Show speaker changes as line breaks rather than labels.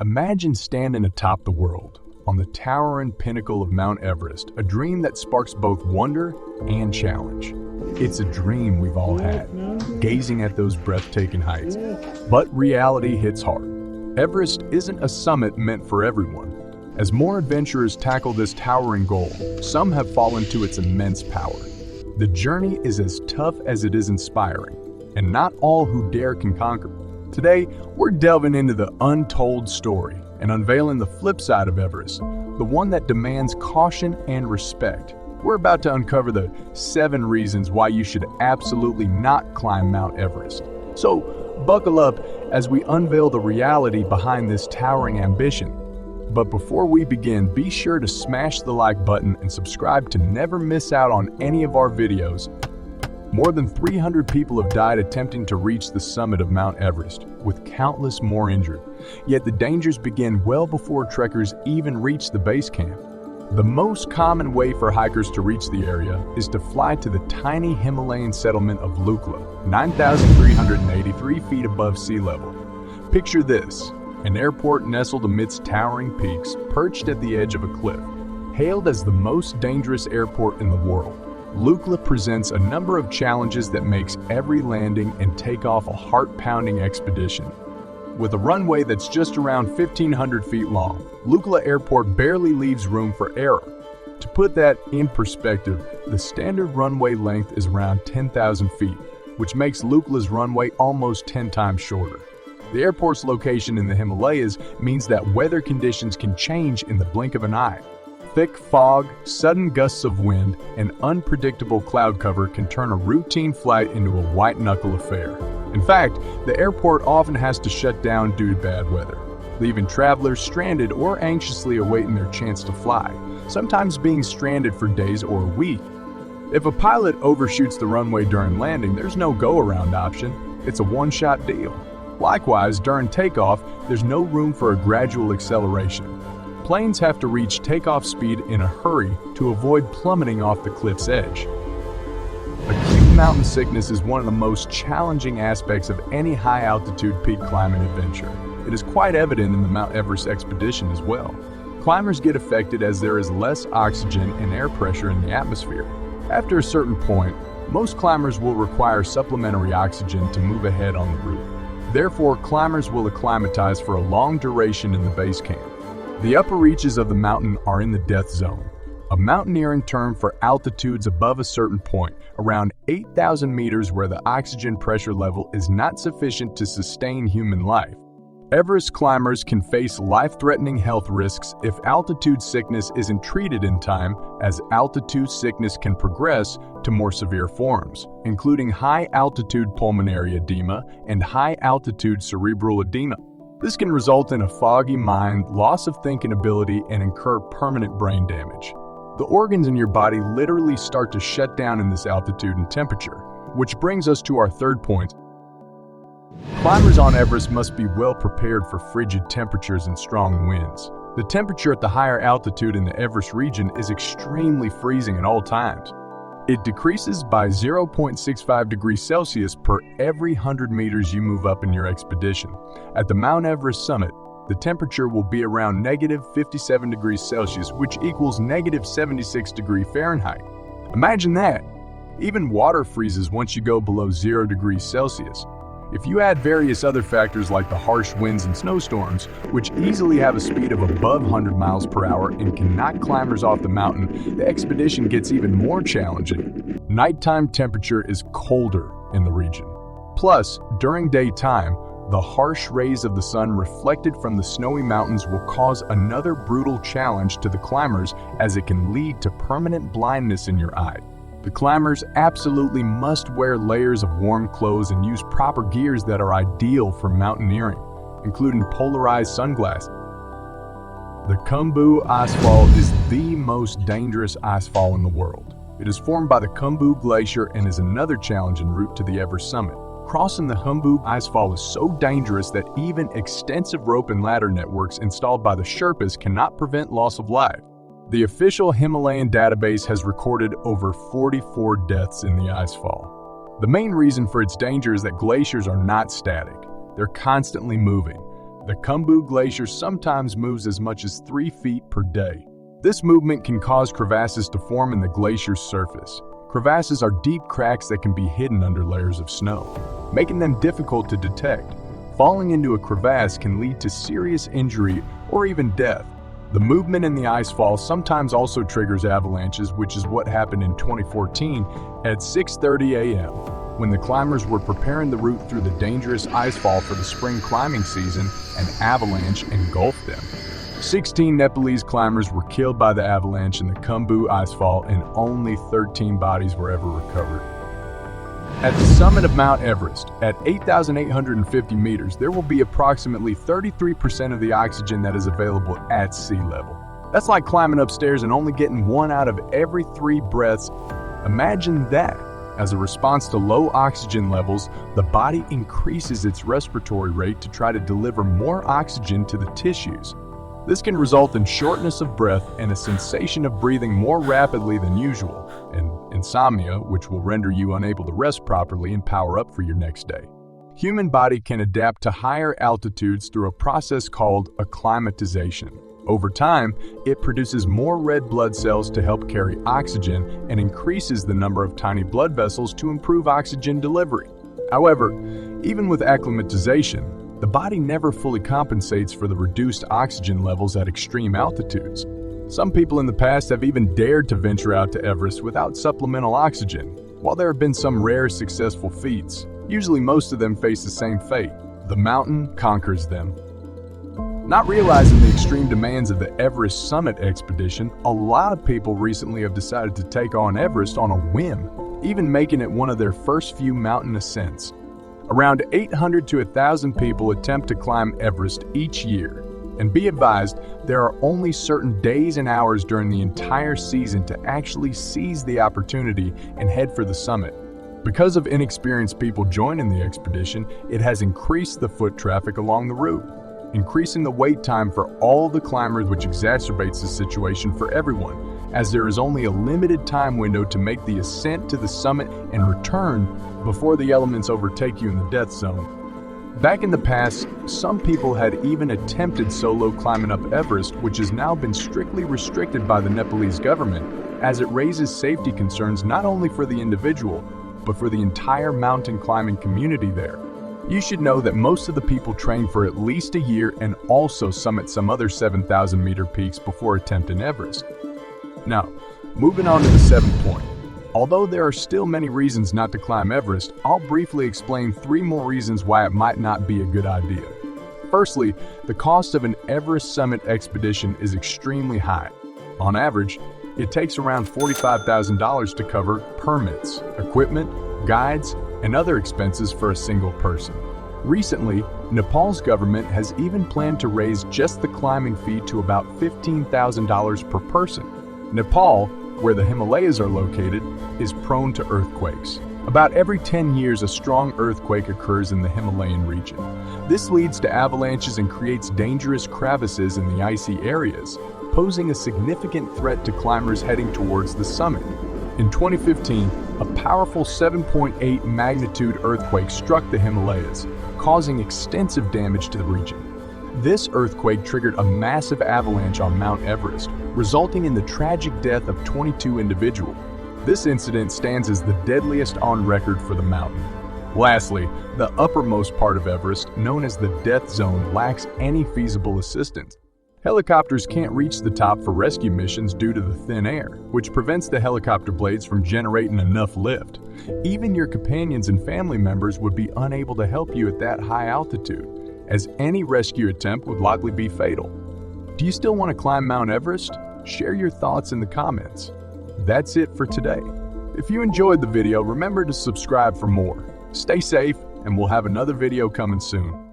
Imagine standing atop the world, on the towering pinnacle of Mount Everest, a dream that sparks both wonder and challenge. It's a dream we've all had, gazing at those breathtaking heights. But reality hits hard. Everest isn't a summit meant for everyone. As more adventurers tackle this towering goal, some have fallen to its immense power. The journey is as tough as it is inspiring, and not all who dare can conquer. Today, we're delving into the untold story and unveiling the flip side of Everest, the one that demands caution and respect. We're about to uncover the 7 reasons why you should absolutely not climb Mount Everest. So, buckle up as we unveil the reality behind this towering ambition. But before we begin, be sure to smash the like button and subscribe to never miss out on any of our videos. More than 300 people have died attempting to reach the summit of Mount Everest, with countless more injured. Yet the dangers begin well before trekkers even reach the base camp. The most common way for hikers to reach the area is to fly to the tiny Himalayan settlement of Lukla, 9,383 feet above sea level. Picture this, an airport nestled amidst towering peaks, perched at the edge of a cliff. Hailed as the most dangerous airport in the world, Lukla presents a number of challenges that makes every landing and takeoff a heart-pounding expedition. With a runway that's just around 1,500 feet long, Lukula Airport barely leaves room for error. To put that in perspective, the standard runway length is around 10,000 feet, which makes Lukula's runway almost 10 times shorter. The airport's location in the Himalayas means that weather conditions can change in the blink of an eye. Thick fog, sudden gusts of wind, and unpredictable cloud cover can turn a routine flight into a white-knuckle affair. In fact, the airport often has to shut down due to bad weather, leaving travelers stranded or anxiously awaiting their chance to fly, sometimes being stranded for days or a week. If a pilot overshoots the runway during landing, there's no go-around option. It's a one-shot deal. Likewise, during takeoff, there's no room for a gradual acceleration. Planes have to reach takeoff speed in a hurry to avoid plummeting off the cliff's edge. Acute mountain sickness is one of the most challenging aspects of any high-altitude peak climbing adventure. It is quite evident in the Mount Everest expedition as well. Climbers get affected as there is less oxygen and air pressure in the atmosphere. After a certain point, most climbers will require supplementary oxygen to move ahead on the route. Therefore, climbers will acclimatize for a long duration in the base camp. The upper reaches of the mountain are in the death zone, a mountaineering term for altitudes above a certain point, around 8,000 meters where the oxygen pressure level is not sufficient to sustain human life. Everest climbers can face life-threatening health risks if altitude sickness isn't treated in time, as altitude sickness can progress to more severe forms, including high-altitude pulmonary edema and high-altitude cerebral edema. This can result in a foggy mind, loss of thinking ability, and incur permanent brain damage. The organs in your body literally start to shut down in this altitude and temperature, which brings us to our third point. Climbers on Everest must be well prepared for frigid temperatures and strong winds. The temperature at the higher altitude in the Everest region is extremely freezing at all times. It decreases by 0.65 degrees Celsius per every 100 meters you move up in your expedition. At the Mount Everest summit, the temperature will be around negative 57 degrees Celsius, which equals negative 76 degrees Fahrenheit. Imagine that! Even water freezes once you go below 0 degrees Celsius. If you add various other factors like the harsh winds and snowstorms, which easily have a speed of above 100 miles per hour and can knock climbers off the mountain, the expedition gets even more challenging. Nighttime temperature is colder in the region. Plus, during daytime, the harsh rays of the sun reflected from the snowy mountains will cause another brutal challenge to the climbers, as it can lead to permanent blindness in your eye. The climbers absolutely must wear layers of warm clothes and use proper gears that are ideal for mountaineering, including polarized sunglasses. The Kumbu Icefall is the most dangerous icefall in the world. It is formed by the Kumbu Glacier and is another challenge en route to the Everest summit. Crossing the Kumbu Icefall is so dangerous that even extensive rope and ladder networks installed by the Sherpas cannot prevent loss of life. The official Himalayan database has recorded over 44 deaths in the icefall. The main reason for its danger is that glaciers are not static. They're constantly moving. The Kumbu Glacier sometimes moves as much as 3 feet per day. This movement can cause crevasses to form in the glacier's surface. Crevasses are deep cracks that can be hidden under layers of snow, making them difficult to detect. Falling into a crevasse can lead to serious injury or even death. The movement in the icefall sometimes also triggers avalanches, which is what happened in 2014 at 6:30 a.m. when the climbers were preparing the route through the dangerous icefall for the spring climbing season. An avalanche engulfed them. 16 Nepalese climbers were killed by the avalanche in the Kumbu Icefall, and only 13 bodies were ever recovered. At the summit of Mount Everest, at 8,850 meters, there will be approximately 33% of the oxygen that is available at sea level. That's like climbing upstairs and only getting 1 out of every 3 breaths. Imagine that. As a response to low oxygen levels, the body increases its respiratory rate to try to deliver more oxygen to the tissues. This can result in shortness of breath and a sensation of breathing more rapidly than usual, and insomnia, which will render you unable to rest properly and power up for your next day. Human body can adapt to higher altitudes through a process called acclimatization. Over time, it produces more red blood cells to help carry oxygen and increases the number of tiny blood vessels to improve oxygen delivery. However, even with acclimatization, the body never fully compensates for the reduced oxygen levels at extreme altitudes. Some people in the past have even dared to venture out to Everest without supplemental oxygen. While there have been some rare successful feats, usually most of them face the same fate. The mountain conquers them. Not realizing the extreme demands of the Everest summit expedition, a lot of people recently have decided to take on Everest on a whim, even making it one of their first few mountain ascents. Around 800 to 1,000 people attempt to climb Everest each year. And be advised, there are only certain days and hours during the entire season to actually seize the opportunity and head for the summit. Because of inexperienced people joining the expedition, it has increased the foot traffic along the route, increasing the wait time for all the climbers, which exacerbates the situation for everyone, as there is only a limited time window to make the ascent to the summit and return before the elements overtake you in the death zone. Back in the past, some people had even attempted solo climbing up Everest, which has now been strictly restricted by the Nepalese government, as it raises safety concerns not only for the individual, but for the entire mountain climbing community there. You should know that most of the people train for at least a year and also summit some other 7,000-meter peaks before attempting Everest. Now, moving on to the 7th point. Although there are still many reasons not to climb Everest, I'll briefly explain 3 more reasons why it might not be a good idea. Firstly, the cost of an Everest summit expedition is extremely high. On average, it takes around $45,000 to cover permits, equipment, guides, and other expenses for a single person. Recently, Nepal's government has even planned to raise just the climbing fee to about $15,000 per person. Nepal, where the Himalayas are located, is prone to earthquakes. About every 10 years, a strong earthquake occurs in the Himalayan region. This leads to avalanches and creates dangerous crevasses in the icy areas, posing a significant threat to climbers heading towards the summit. In 2015, a powerful 7.8 magnitude earthquake struck the Himalayas, causing extensive damage to the region. This earthquake triggered a massive avalanche on Mount Everest, resulting in the tragic death of 22 individuals. This incident stands as the deadliest on record for the mountain. Lastly, the uppermost part of Everest, known as the death zone, lacks any feasible assistance. Helicopters can't reach the top for rescue missions due to the thin air, which prevents the helicopter blades from generating enough lift. Even your companions and family members would be unable to help you at that high altitude, as any rescue attempt would likely be fatal. Do you still want to climb Mount Everest? Share your thoughts in the comments. That's it for today. If you enjoyed the video, remember to subscribe for more. Stay safe, and we'll have another video coming soon.